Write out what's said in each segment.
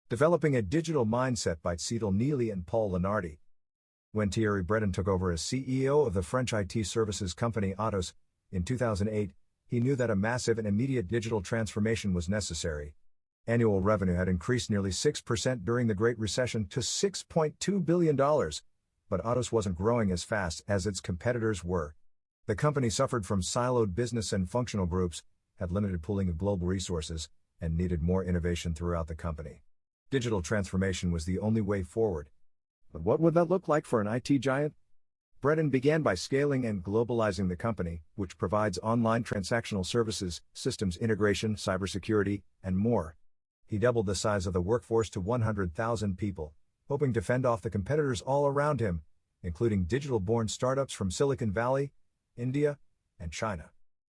Developing a Digital Mindset by Cédal Neely and Paul Lenardi. When Thierry Breton took over as CEO of the French IT services company Atos in 2008, he knew that a massive and immediate digital transformation was necessary. Annual revenue had increased nearly 6% during the Great Recession to $6.2 billion, but Atos wasn't growing as fast as its competitors were. The company suffered from siloed business and functional groups, had limited pooling of global resources, and needed more innovation throughout the company. Digital transformation was the only way forward. But what would that look like for an IT giant? Breton began by scaling and globalizing the company, which provides online transactional services, systems integration, cybersecurity, and more. He doubled the size of the workforce to 100,000 people, hoping to fend off the competitors all around him, including digital-born startups from Silicon Valley, India, and China.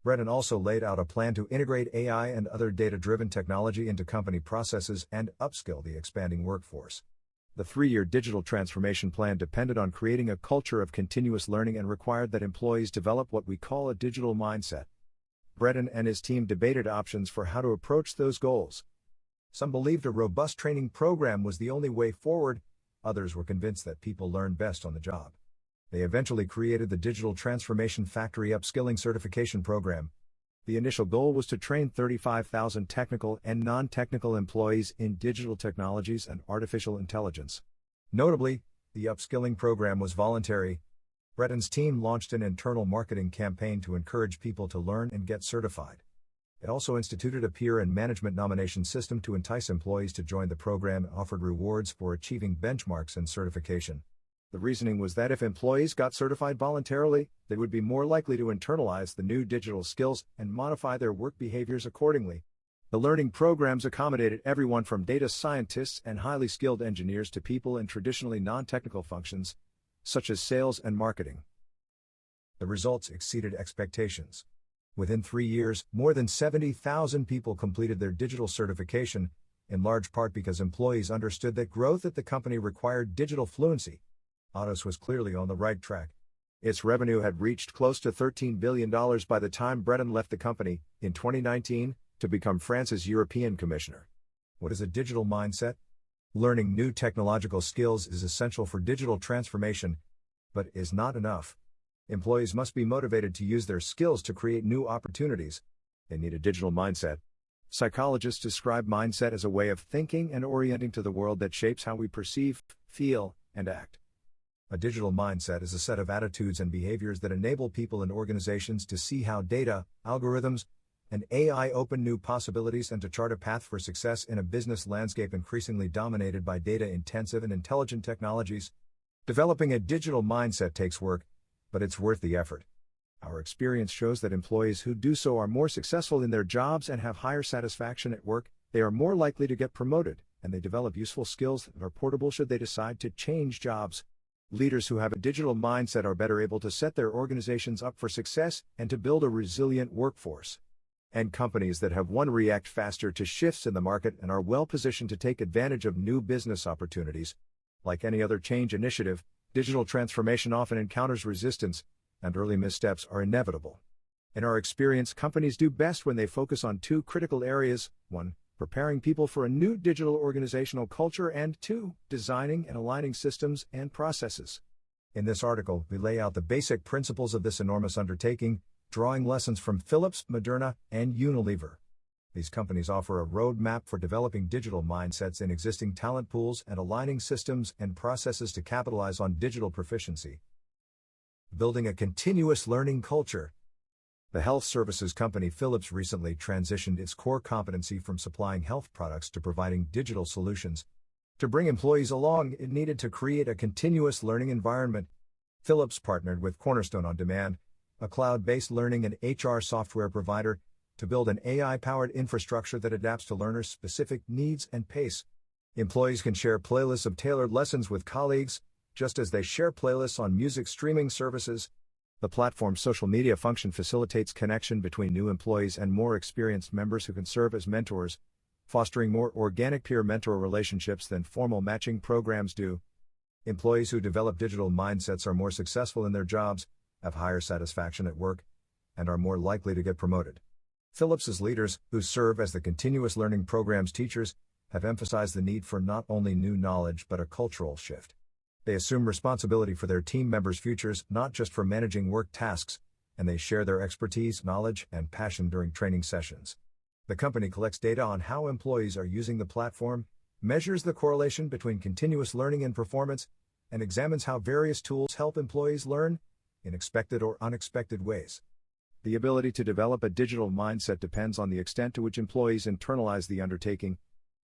Breton also laid out a plan to integrate AI and other data-driven technology into company processes and upskill the expanding workforce. The 3-year digital transformation plan depended on creating a culture of continuous learning and required that employees develop what we call a digital mindset. Breton and his team debated options for how to approach those goals. Some believed a robust training program was the only way forward, others were convinced that people learn best on the job. They eventually created the Digital Transformation Factory Upskilling Certification Program. The initial goal was to train 35,000 technical and non-technical employees in digital technologies and artificial intelligence. Notably, the upskilling program was voluntary. Breton's team launched an internal marketing campaign to encourage people to learn and get certified. It also instituted a peer and management nomination system to entice employees to join the program and offered rewards for achieving benchmarks and certification. The reasoning was that if employees got certified voluntarily, they would be more likely to internalize the new digital skills and modify their work behaviors accordingly. The learning programs accommodated everyone from data scientists and highly skilled engineers to people in traditionally non-technical functions, such as sales and marketing. The results exceeded expectations. Within 3 years, more than 70,000 people completed their digital certification, in large part because employees understood that growth at the company required digital fluency. Atos was clearly on the right track. Its revenue had reached close to $13 billion by the time Breton left the company, in 2019, to become France's European Commissioner. What is a digital mindset? Learning new technological skills is essential for digital transformation, but is not enough. Employees must be motivated to use their skills to create new opportunities. They need a digital mindset. Psychologists describe mindset as a way of thinking and orienting to the world that shapes how we perceive, feel, and act. A digital mindset is a set of attitudes and behaviors that enable people and organizations to see how data, algorithms, and AI open new possibilities and to chart a path for success in a business landscape increasingly dominated by data-intensive and intelligent technologies. Developing a digital mindset takes work, but it's worth the effort. Our experience shows that employees who do so are more successful in their jobs and have higher satisfaction at work, they are more likely to get promoted, and they develop useful skills that are portable should they decide to change jobs. Leaders who have a digital mindset are better able to set their organizations up for success and to build a resilient workforce. And companies that have one react faster to shifts in the market and are well positioned to take advantage of new business opportunities. Like any other change initiative, digital transformation often encounters resistance, and early missteps are inevitable. In our experience, companies do best when they focus on 2 critical areas: 1, preparing people for a new digital organizational culture, and 2, designing and aligning systems and processes. In this article, we lay out the basic principles of this enormous undertaking, drawing lessons from Philips, Moderna, and Unilever. These companies offer a roadmap for developing digital mindsets in existing talent pools and aligning systems and processes to capitalize on digital proficiency. Building a continuous learning culture. The health services company Philips recently transitioned its core competency from supplying health products to providing digital solutions. To bring employees along, it needed to create a continuous learning environment. Philips partnered with Cornerstone On Demand, a cloud-based learning and HR software provider, to build an AI-powered infrastructure that adapts to learners' specific needs and pace. Employees can share playlists of tailored lessons with colleagues, just as they share playlists on music streaming services. The platform's social media function facilitates connection between new employees and more experienced members who can serve as mentors, fostering more organic peer-mentor relationships than formal matching programs do. Employees who develop digital mindsets are more successful in their jobs, have higher satisfaction at work, and are more likely to get promoted. Philips's leaders, who serve as the continuous learning program's teachers, have emphasized the need for not only new knowledge but a cultural shift. They assume responsibility for their team members' futures, not just for managing work tasks, and they share their expertise, knowledge, and passion during training sessions. The company collects data on how employees are using the platform, measures the correlation between continuous learning and performance, and examines how various tools help employees learn in expected or unexpected ways. The ability to develop a digital mindset depends on the extent to which employees internalize the undertaking,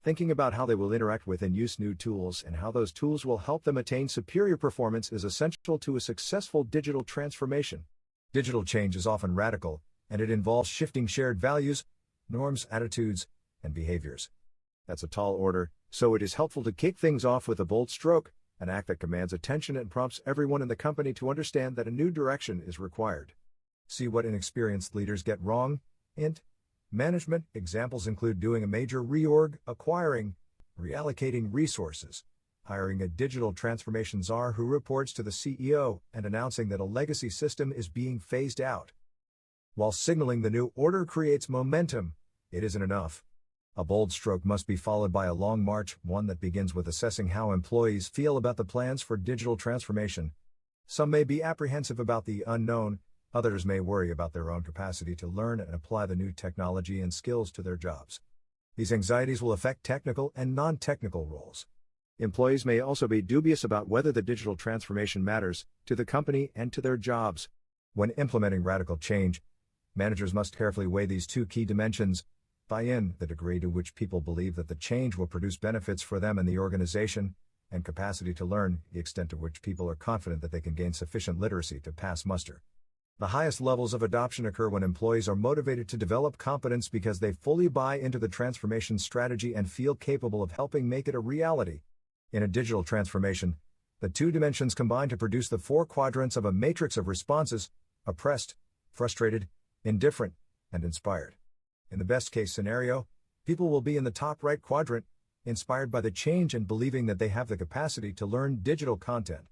thinking about how they will interact with and use new tools and how those tools will help them attain superior performance is essential to a successful digital transformation. Digital change is often radical, and it involves shifting shared values, norms, attitudes, and behaviors. That's a tall order, so it is helpful to kick things off with a bold stroke, an act that commands attention and prompts everyone in the company to understand that a new direction is required. See what inexperienced leaders get wrong. Management examples include doing a major reorg, acquiring, reallocating resources, hiring a digital transformation czar who reports to the CEO, and announcing that a legacy system is being phased out. While signaling the new order creates momentum, it isn't enough. A bold stroke must be followed by a long march, one that begins with assessing how employees feel about the plans for digital transformation. Some may be apprehensive about the unknown, others may worry about their own capacity to learn and apply the new technology and skills to their jobs. These anxieties will affect technical and non-technical roles. Employees may also be dubious about whether the digital transformation matters to the company and to their jobs. When implementing radical change, managers must carefully weigh these two key dimensions: buy-in, the degree to which people believe that the change will produce benefits for them and the organization, and capacity to learn, the extent to which people are confident that they can gain sufficient literacy to pass muster. The highest levels of adoption occur when employees are motivated to develop competence because they fully buy into the transformation strategy and feel capable of helping make it a reality. In a digital transformation, the two dimensions combine to produce the four quadrants of a matrix of responses: oppressed, frustrated, indifferent, and inspired. In the best-case scenario, people will be in the top right quadrant, inspired by the change and believing that they have the capacity to learn digital content.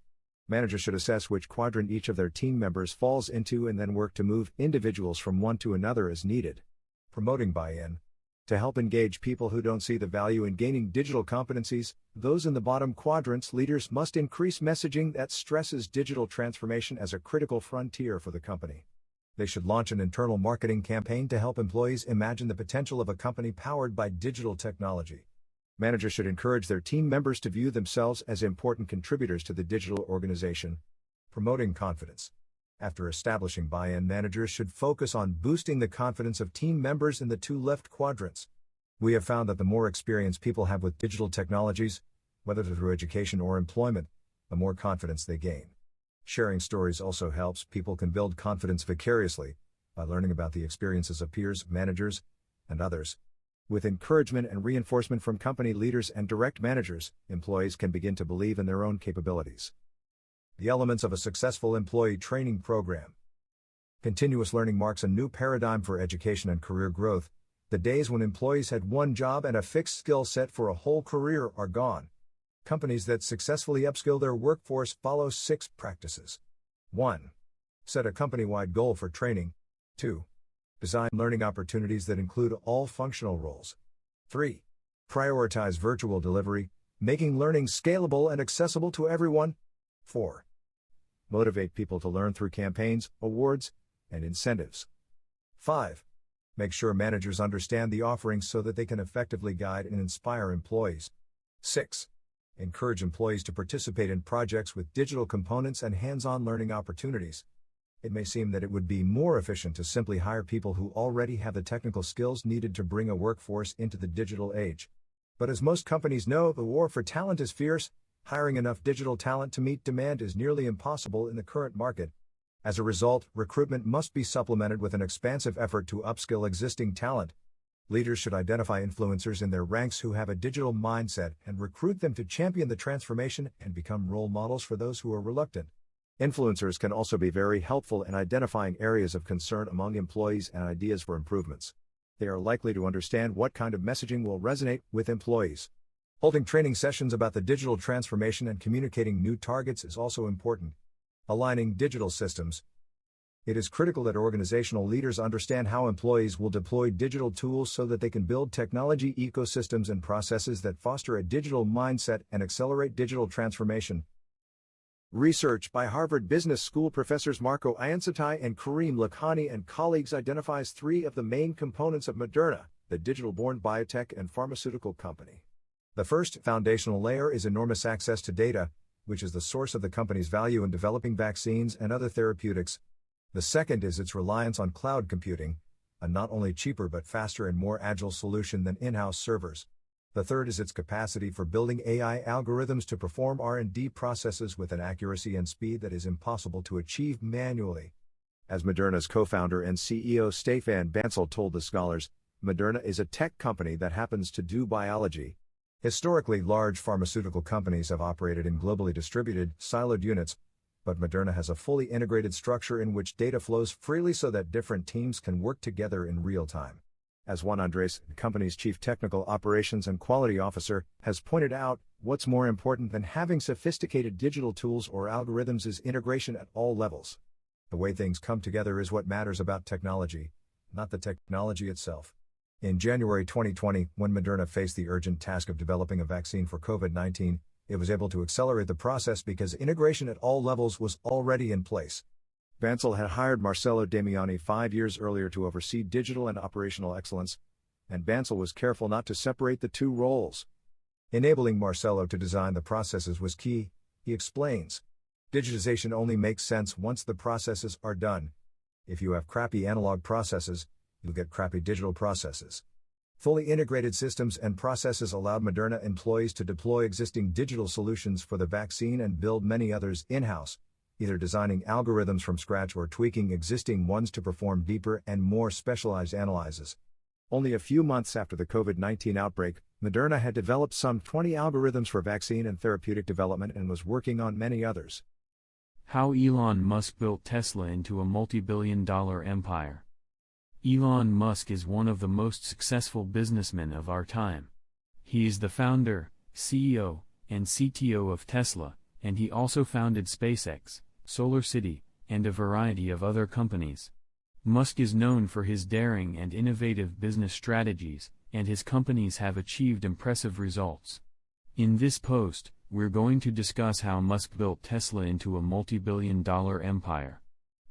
Managers should assess which quadrant each of their team members falls into and then work to move individuals from one to another as needed. Promoting buy-in. To help engage people who don't see the value in gaining digital competencies, those in the bottom quadrants, leaders must increase messaging that stresses digital transformation as a critical frontier for the company. They should launch an internal marketing campaign to help employees imagine the potential of a company powered by digital technology. Managers should encourage their team members to view themselves as important contributors to the digital organization. Promoting confidence. After establishing buy-in, managers should focus on boosting the confidence of team members in the two left quadrants. We have found that the more experience people have with digital technologies, whether through education or employment, the more confidence they gain. Sharing stories also helps. People can build confidence vicariously by learning about the experiences of peers, managers, and others. With encouragement and reinforcement from company leaders and direct managers, employees can begin to believe in their own capabilities. The elements of a successful employee training program. Continuous learning marks a new paradigm for education and career growth. The days when employees had one job and a fixed skill set for a whole career are gone. Companies that successfully upskill their workforce follow 6 practices. 1. Set a company-wide goal for training. 2. Design learning opportunities that include all functional roles. 3. Prioritize virtual delivery, making learning scalable and accessible to everyone. 4. Motivate people to learn through campaigns, awards, and incentives. 5. Make sure managers understand the offerings so that they can effectively guide and inspire employees. 6. Encourage employees to participate in projects with digital components and hands-on learning opportunities. It may seem that it would be more efficient to simply hire people who already have the technical skills needed to bring a workforce into the digital age. But as most companies know, the war for talent is fierce. Hiring enough digital talent to meet demand is nearly impossible in the current market. As a result, recruitment must be supplemented with an expansive effort to upskill existing talent. Leaders should identify influencers in their ranks who have a digital mindset and recruit them to champion the transformation and become role models for those who are reluctant. Influencers can also be very helpful in identifying areas of concern among employees and ideas for improvements. They are likely to understand what kind of messaging will resonate with employees. Holding training sessions about the digital transformation and communicating new targets is also important. Aligning digital systems. It is critical that organizational leaders understand how employees will deploy digital tools so that they can build technology ecosystems and processes that foster a digital mindset and accelerate digital transformation. Research by Harvard Business School professors Marco Iansati and Karim Lakhani and colleagues identifies three of the main components of Moderna, the digital-born biotech and pharmaceutical company. The first foundational layer is enormous access to data, which is the source of the company's value in developing vaccines and other therapeutics. The second is its reliance on cloud computing, a not only cheaper but faster and more agile solution than in-house servers. The third is its capacity for building AI algorithms to perform R&D processes with an accuracy and speed that is impossible to achieve manually. As Moderna's co-founder and CEO Stéphane Bancel told the Scholars, Moderna is a tech company that happens to do biology. Historically, large pharmaceutical companies have operated in globally distributed, siloed units, but Moderna has a fully integrated structure in which data flows freely so that different teams can work together in real time. As Juan Andres, the company's chief technical operations and quality officer, has pointed out, what's more important than having sophisticated digital tools or algorithms is integration at all levels. The way things come together is what matters about technology, not the technology itself. In January 2020, when Moderna faced the urgent task of developing a vaccine for COVID-19, it was able to accelerate the process because integration at all levels was already in place. Bancel had hired Marcello Damiani 5 years earlier to oversee digital and operational excellence, and Bancel was careful not to separate the two roles. Enabling Marcello to design the processes was key, he explains. Digitization only makes sense once the processes are done. If you have crappy analog processes, you'll get crappy digital processes. Fully integrated systems and processes allowed Moderna employees to deploy existing digital solutions for the vaccine and build many others in-house, either designing algorithms from scratch or tweaking existing ones to perform deeper and more specialized analyses. Only a few months after the COVID-19 outbreak, Moderna had developed some 20 algorithms for vaccine and therapeutic development and was working on many others. How Elon Musk built Tesla into a multi-billion-dollar empire. Elon Musk is one of the most successful businessmen of our time. He is the founder, CEO, and CTO of Tesla, and he also founded SpaceX, SolarCity, and a variety of other companies. Musk is known for his daring and innovative business strategies, and his companies have achieved impressive results. In this post, we're going to discuss how Musk built Tesla into a multi-billion-dollar empire.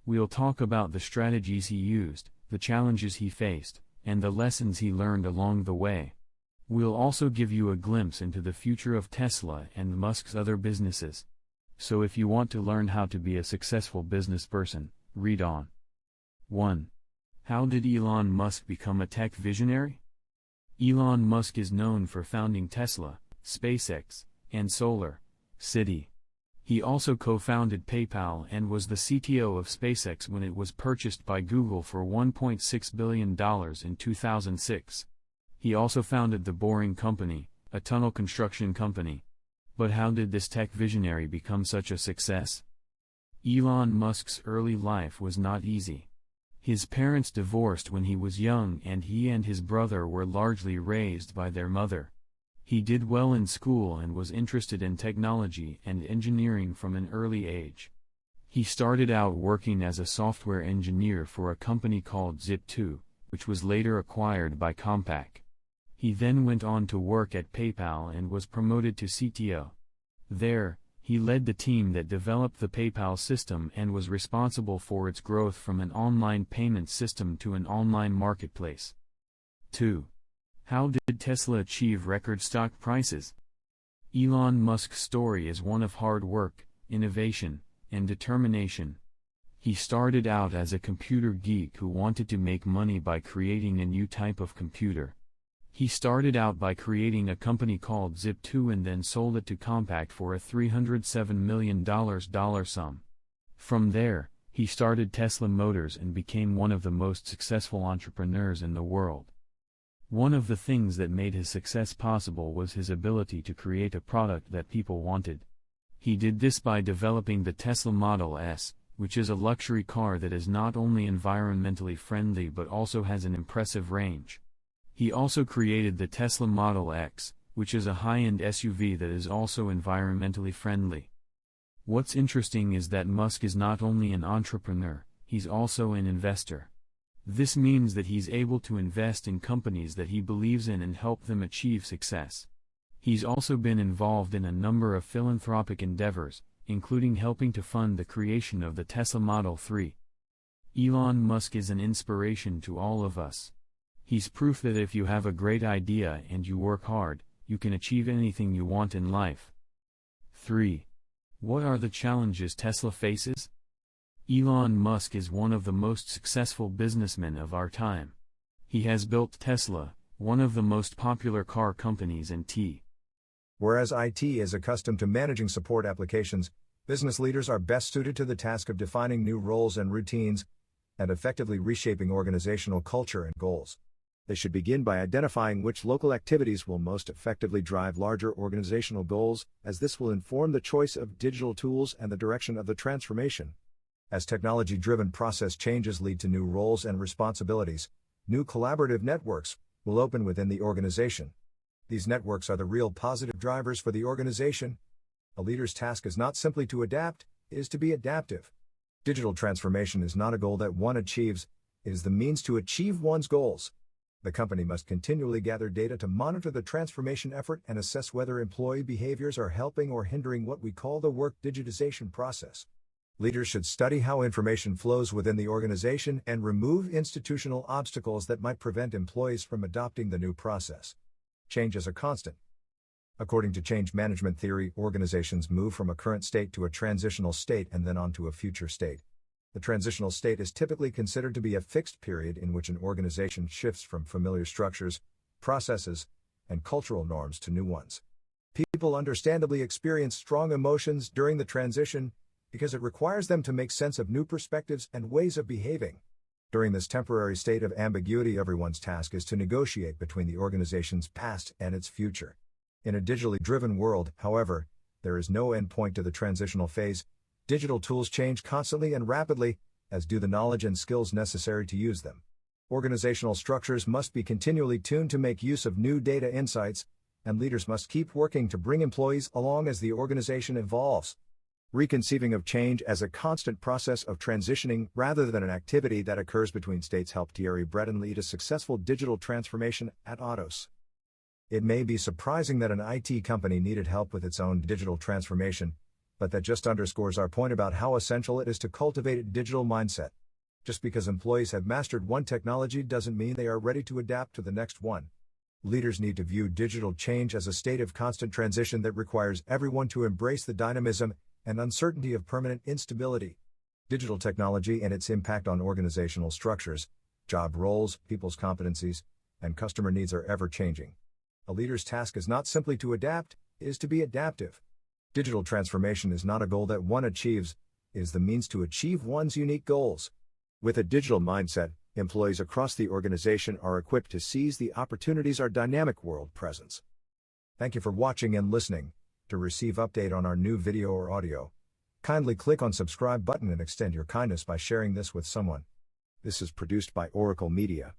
We'll talk about the strategies he used, the challenges he faced, and the lessons he learned along the way. We'll also give you a glimpse into the future of Tesla and Musk's other businesses. So if you want to learn how to be a successful business person, read on. 1. How did Elon Musk become a tech visionary? Elon Musk is known for founding Tesla, SpaceX, and SolarCity. He also co-founded PayPal and was the CTO of SpaceX when it was purchased by Google for $1.6 billion in 2006. He also founded The Boring Company, a tunnel construction company. But how did this tech visionary become such a success? Elon Musk's early life was not easy. His parents divorced when he was young and he and his brother were largely raised by their mother. He did well in school and was interested in technology and engineering from an early age. He started out working as a software engineer for a company called Zip2, which was later acquired by Compaq. He then went on to work at PayPal and was promoted to CTO. There, he led the team that developed the PayPal system and was responsible for its growth from an online payment system to an online marketplace. 2. How did Tesla achieve record stock prices? Elon Musk's story is one of hard work, innovation, and determination. He started out as a computer geek who wanted to make money by creating a new type of computer. He started out by creating a company called Zip2 and then sold it to Compaq for a $307 million sum. From there, he started Tesla Motors and became one of the most successful entrepreneurs in the world. One of the things that made his success possible was his ability to create a product that people wanted. He did this by developing the Tesla Model S, which is a luxury car that is not only environmentally friendly but also has an impressive range. He also created the Tesla Model X, which is a high-end SUV that is also environmentally friendly. What's interesting is that Musk is not only an entrepreneur, he's also an investor. This means that he's able to invest in companies that he believes in and help them achieve success. He's also been involved in a number of philanthropic endeavors, including helping to fund the creation of the Tesla Model 3. Elon Musk is an inspiration to all of us. He's proof that if you have a great idea and you work hard, you can achieve anything you want in life. 3. What are the challenges Tesla faces? Elon Musk is one of the most successful businessmen of our time. He has built Tesla, one of the most popular car companies in T. Whereas IT is accustomed to managing support applications, business leaders are best suited to the task of defining new roles and routines, and effectively reshaping organizational culture and goals. They should begin by identifying which local activities will most effectively drive larger organizational goals, as this will inform the choice of digital tools and the direction of the transformation. As technology-driven process changes lead to new roles and responsibilities, new collaborative networks will open within the organization. These networks are the real positive drivers for the organization. A leader's task is not simply to adapt, it is to be adaptive. Digital transformation is not a goal that one achieves, it is the means to achieve one's goals. The company must continually gather data to monitor the transformation effort and assess whether employee behaviors are helping or hindering what we call the work digitization process. Leaders should study how information flows within the organization and remove institutional obstacles that might prevent employees from adopting the new process. Change is a constant. According to change management theory, organizations move from a current state to a transitional state and then on to a future state. The transitional state is typically considered to be a fixed period in which an organization shifts from familiar structures, processes, and cultural norms to new ones. People understandably experience strong emotions during the transition because it requires them to make sense of new perspectives and ways of behaving. During this temporary state of ambiguity, everyone's task is to negotiate between the organization's past and its future. In a digitally driven world, however, there is no end point to the transitional phase. Digital tools change constantly and rapidly, as do the knowledge and skills necessary to use them. Organizational structures must be continually tuned to make use of new data insights, and leaders must keep working to bring employees along as the organization evolves. Reconceiving of change as a constant process of transitioning rather than an activity that occurs between states helped Thierry Breton lead a successful digital transformation at Atos. It may be surprising that an IT company needed help with its own digital transformation, but that just underscores our point about how essential it is to cultivate a digital mindset. Just because employees have mastered one technology doesn't mean they are ready to adapt to the next one. Leaders need to view digital change as a state of constant transition that requires everyone to embrace the dynamism and uncertainty of permanent instability. Digital technology and its impact on organizational structures, job roles, people's competencies, and customer needs are ever-changing. A leader's task is not simply to adapt, it is to be adaptive. Digital transformation is not a goal that one achieves, it is the means to achieve one's unique goals. With a digital mindset, employees across the organization are equipped to seize the opportunities our dynamic world presents. Thank you for watching and listening. To receive update on our new video or audio, kindly click on subscribe button and extend your kindness by sharing this with someone. This is produced by Oracle Media.